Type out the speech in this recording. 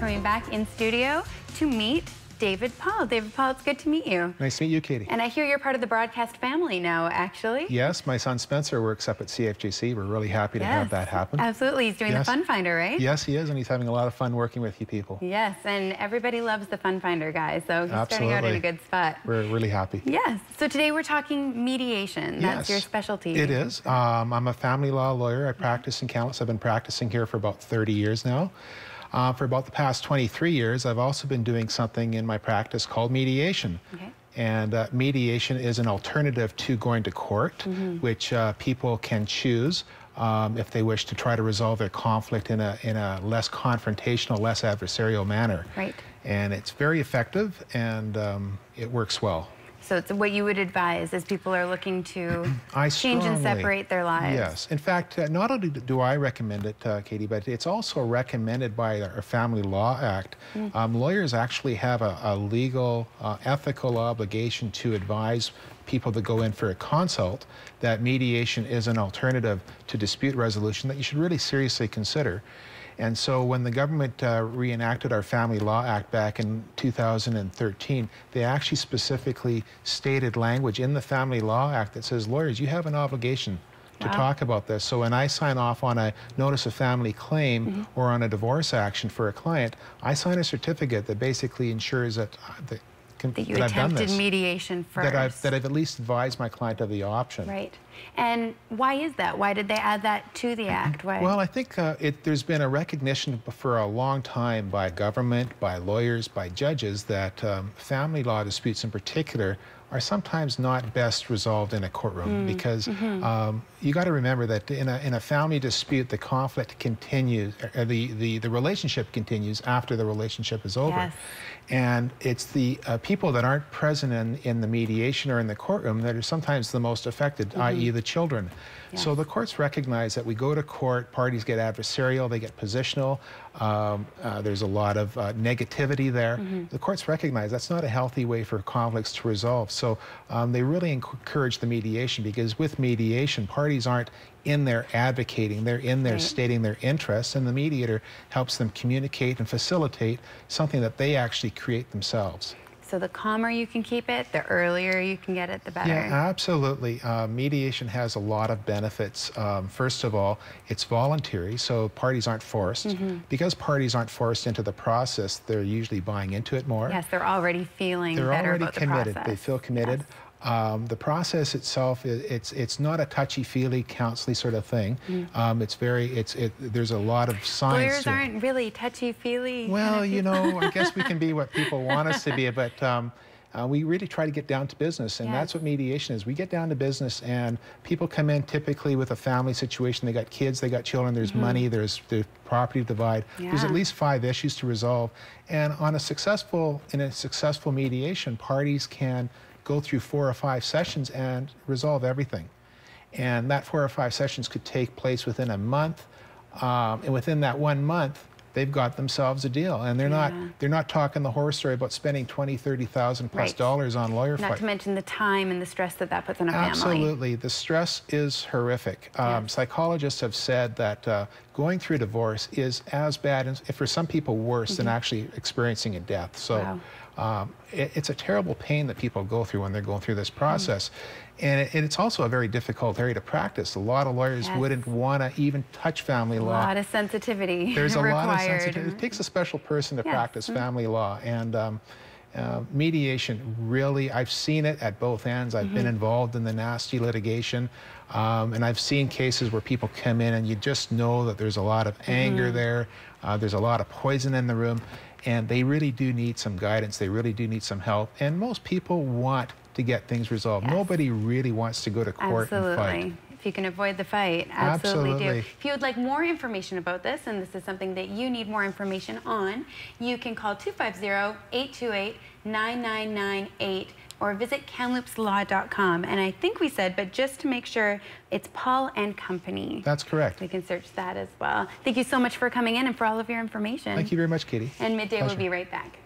coming back in studio to meet David Paul. David Paul, it's good to meet you. Nice to meet you, Katie. And I hear you're part of the broadcast family now, actually. Yes, my son Spencer works up at CFJC. We're really happy to have that happen. Absolutely. He's doing the Fun Finder, right? Yes, he is, and he's having a lot of fun working with you people. Yes, and everybody loves the Fun Finder guy, so he's starting out in a good spot. We're really happy. Yes. So today we're talking mediation. That's your specialty. It is. I'm a family law lawyer. I practice in Kamloops. I've been practicing here for about 30 years now. For about the past 23 years, I've also been doing something in my practice called mediation. Okay. And mediation is an alternative to going to court, which people can choose if they wish to try to resolve their conflict in a less confrontational, less adversarial manner. Right. And it's very effective, and it works well. So it's what you would advise as people are looking to change and separate their lives. Yes. In fact, not only do I recommend it, Katie, but it's also recommended by our Family Law Act. Lawyers actually have a legal, ethical obligation to advise people that go in for a consult that mediation is an alternative to dispute resolution that you should really seriously consider. And so when the government reenacted our Family Law Act back in 2013, they actually specifically stated language in the Family Law Act that says, lawyers, you have an obligation to talk about this. So when I sign off on a notice of family claim or on a divorce action for a client, I sign a certificate that basically ensures that that you attempted mediation first. That I've at least advised my client of the option. Right. And why is that? Why did they add that to the Act? Why? Well, I think there's been a recognition for a long time by government, by lawyers, by judges that family law disputes in particular are sometimes not best resolved in a courtroom because you got to remember that in a family dispute, the conflict continues, the relationship continues after the relationship is over. Yes. And it's the people that aren't present in the mediation or in the courtroom that are sometimes the most affected, i.e. the children. Yes. So the courts recognize that we go to court, parties get adversarial, they get positional, there's a lot of negativity there. The courts recognize that's not a healthy way for conflicts to resolve. So they really encourage the mediation because with mediation, parties aren't in there advocating, they're in there stating their interests, and the mediator helps them communicate and facilitate something that they actually create themselves. So the calmer you can keep it, the earlier you can get it, the better. Yeah, absolutely. Mediation has a lot of benefits. First of all, it's voluntary, so parties aren't forced. Because parties aren't forced into the process, they're usually buying into it more. Yes, they're already feeling better about the process. They're already committed. They feel committed. Yes. The process itself, it's not a touchy-feely, counseling sort of thing. There's a lot of science. Lawyers aren't really touchy-feely. Well, you know, I guess we can be what people want us to be, but we really try to get down to business, and that's what mediation is. We get down to business, and people come in typically with a family situation. They got kids, they got children, there's money, there's property to divide. There's at least 5 issues to resolve, and in a successful mediation, parties can go through 4 or 5 sessions and resolve everything. And that 4 or 5 sessions could take place within a month, and within that 1 month, they've got themselves a deal. And they're not talking the horror story about spending $20,000, $30,000 plus dollars on lawyer fights. Not to mention the time and the stress that puts on a family. Absolutely. The stress is horrific. Psychologists have said that going through divorce is as bad, and for some people worse, than actually experiencing a death. So it's a terrible pain that people go through when they're going through this process. And it's also a very difficult area to practice. A lot of lawyers wouldn't want to even touch family law. A lot of sensitivity. There's a lot of sensitivity. It takes a special person to practice family law. And mediation, really, I've seen it at both ends. I've been involved in the nasty litigation. And I've seen cases where people come in and you just know that there's a lot of anger there. There's a lot of poison in the room. And they really do need some guidance. They really do need some help. And most people want to get things resolved. Nobody really wants to go to court and fight. If you can avoid the fight, absolutely do. If you would like more information about this, and this is something that you need more information on, you can call 250-828-9998 or visit kamloopslaw.com. And I think we said, but just to make sure, it's Paul and Company. That's correct. We can search that as well. Thank you so much for coming in and for all of your information. Thank you very much, Katie. And Midday will be right back.